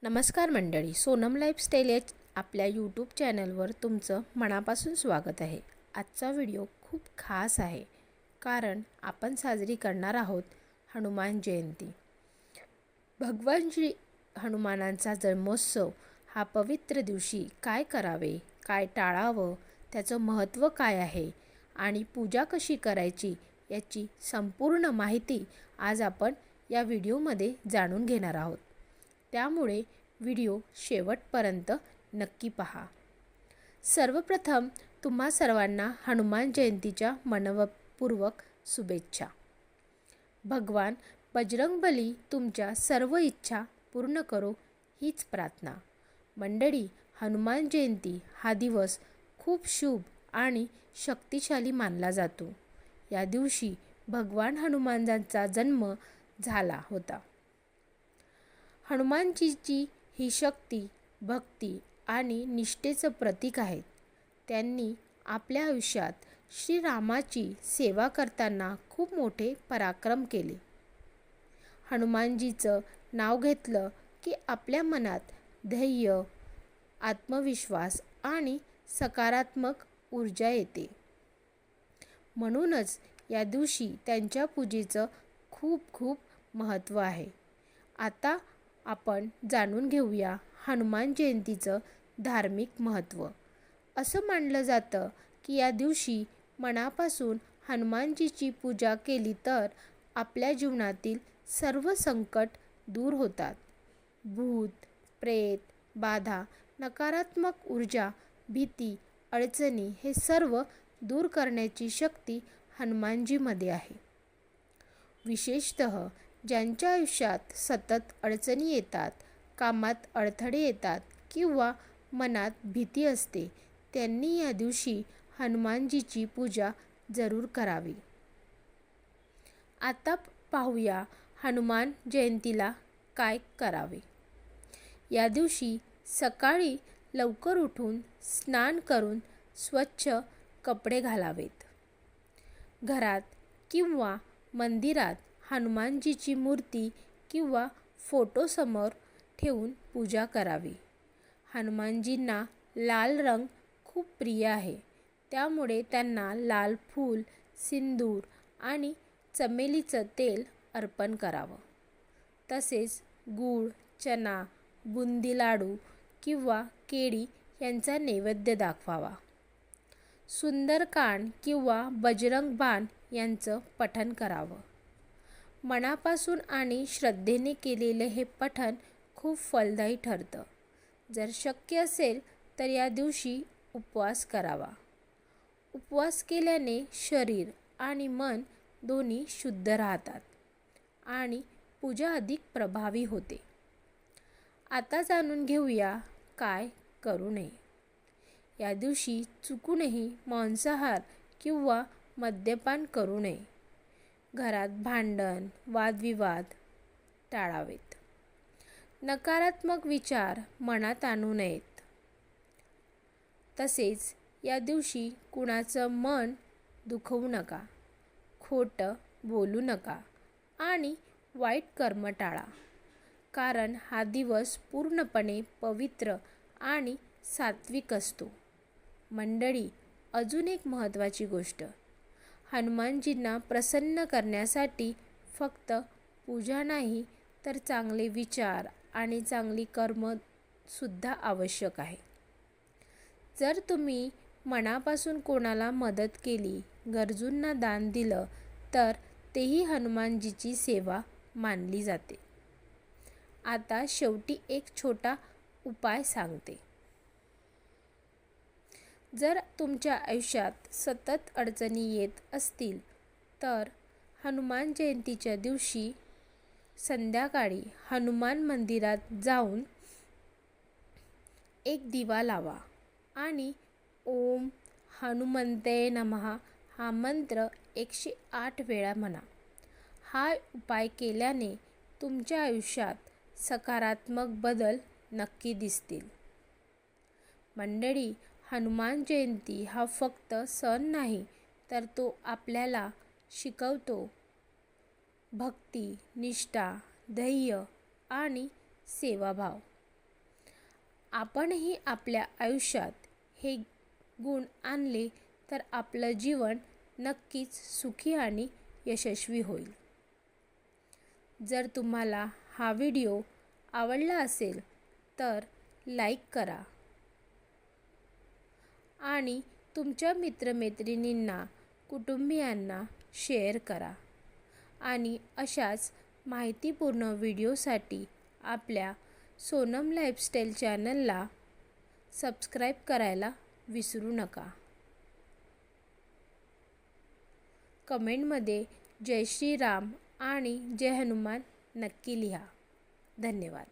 नमस्कार मंडळी, सोनम लाईफस्टाईल या आपल्या यूट्यूब चॅनलवर तुमचं मनापासून स्वागत आहे। आजचा व्हिडिओ खूप खास आहे कारण आपण साजरी करणार आहोत हनुमान जयंती। भगवान श्री हनुमानांचा जन्मोत्सव हा पवित्र दिवशी काय करावे, काय टाळावं, त्याचं महत्त्व काय आहे आणि पूजा कशी करायची याची संपूर्ण माहिती आज आपण या व्हिडिओमध्ये जाणून घेणार आहोत। त्यामुळे व्हिडिओ शेवटपर्यंत नक्की पहा। सर्वप्रथम तुम्हा सर्वांना हनुमान जयंतीच्या मनपूर्वक शुभेच्छा। भगवान बजरंगबली तुमच्या सर्व इच्छा पूर्ण करो हीच प्रार्थना। मंडळी, हनुमान जयंती हा दिवस खूप शुभ आणि शक्तिशाली मानला जातो। या दिवशी भगवान हनुमानांचा जन्म झाला होता। हनुमानजीची ही शक्ती, भक्ती आणि निष्ठेचं प्रतीक आहेत। त्यांनी आपल्या आयुष्यात श्रीरामाची सेवा करताना खूप मोठे पराक्रम केले। हनुमानजीचं नाव घेतलं की आपल्या मनात धैर्य, आत्मविश्वास आणि सकारात्मक ऊर्जा येते। म्हणूनच या दिवशी त्यांच्या पूजेचं खूप खूप महत्त्व आहे। आता आपण जाणून घेऊया हनुमान जयंतीचं धार्मिक महत्त्व। असं मानलं जातं की या दिवशी मनापासून हनुमानजीची पूजा केली तर आपल्या जीवनातील सर्व संकट दूर होतात। भूत, प्रेत, बाधा, नकारात्मक ऊर्जा, भीती, अडचणी हे सर्व दूर करण्याची शक्ती हनुमानजीमध्ये आहे। विशेषतः ज्यांच्या आयुष्यात सतत अडचणी येतात, कामात अडथळे येतात किंवा मनात भीती असते, त्यांनी या दिवशी हनुमानजीची पूजा जरूर करावी। आता पाहूया हनुमान जयंतीला काय करावे। या दिवशी सकाळी लवकर उठून स्नान करून स्वच्छ कपडे घालावेत। घरात किंवा मंदिरात हनुमानजीची मूर्ती किंवा फोटो समोर ठेवून पूजा करावी। हनुमानजींना लाल रंग खूप प्रिय आहे, त्यामुळे त्यांना लाल फूल, सिंदूर आणि चमेलीचं तेल अर्पण करावं। तसेच गूळ, चना, बुंदी लाडू किंवा केळी यांचा नैवेद्य दाखवावा। सुंदरकांड किंवा बजरंग बाण यांचं पठण करावं। मनापासून आणि श्रद्धेने केलेले हे पठण खूप फलदायी ठरतं। जर शक्य असेल तर या दिवशी उपवास करावा। उपवास केल्याने शरीर आणि मन दोन्ही शुद्ध राहतात आणि पूजा अधिक प्रभावी होते। आता जाणून घेऊया काय करू नये। या दिवशी चुकूनही मांसाहार किंवा मद्यपान करू नये। घरात भांडण, वादविवाद टाळावेत। नकारात्मक विचार मनात आणू नयेत। तसेच या दिवशी कुणाचं मन दुखवू नका, खोटं बोलू नका आणि वाईट कर्म टाळा, कारण हा दिवस पूर्णपणे पवित्र आणि सात्विक असतो। मंडळी, अजून एक महत्त्वाची गोष्ट, हनुमानजींना प्रसन्न करण्यासाठी फक्त पूजा नाही तर चांगले विचार आणि चांगली कर्मसुद्धा आवश्यक आहे। जर तुम्ही मनापासून कोणाला मदत केली, गरजूंना दान दिलं तर तेही हनुमानजीची सेवा मानली जाते। आता शेवटी एक छोटा उपाय सांगते। जर तुमच्या आयुष्यात सतत अडचणी येत असतील तर हनुमान जयंतीच्या दिवशी संध्याकाळी हनुमान मंदिरात जाऊन एक दिवा लावा आणि ओम हनुमंते नमः हा मंत्र 108 वेळा म्हणा। हा उपाय केल्याने तुमच्या आयुष्यात सकारात्मक बदल नक्की दिसतील। मंडळी, हनुमान जयंती हा फक्त सण नाही तर तो आपल्याला शिकवतो भक्ती, निष्ठा, धैर्य आणि सेवाभाव। आपणही आपल्या आयुष्यात हे गुण आणले तर आपलं जीवन नक्कीच सुखी आणि यशस्वी होईल. जर तुम्हाला हा व्हिडिओ आवडला असेल तर लाईक करा आणि तुमच्या मित्रमैत्रिणींना, कुटुंबियांना शेअर करा आणि अशाच माहितीपूर्ण व्हिडिओसाठी आपल्या सोनम लाईफस्टाईल चॅनलला सबस्क्राईब करायला विसरू नका. कमेंटमध्ये जय श्रीराम आणि जय हनुमान नक्की लिहा. धन्यवाद.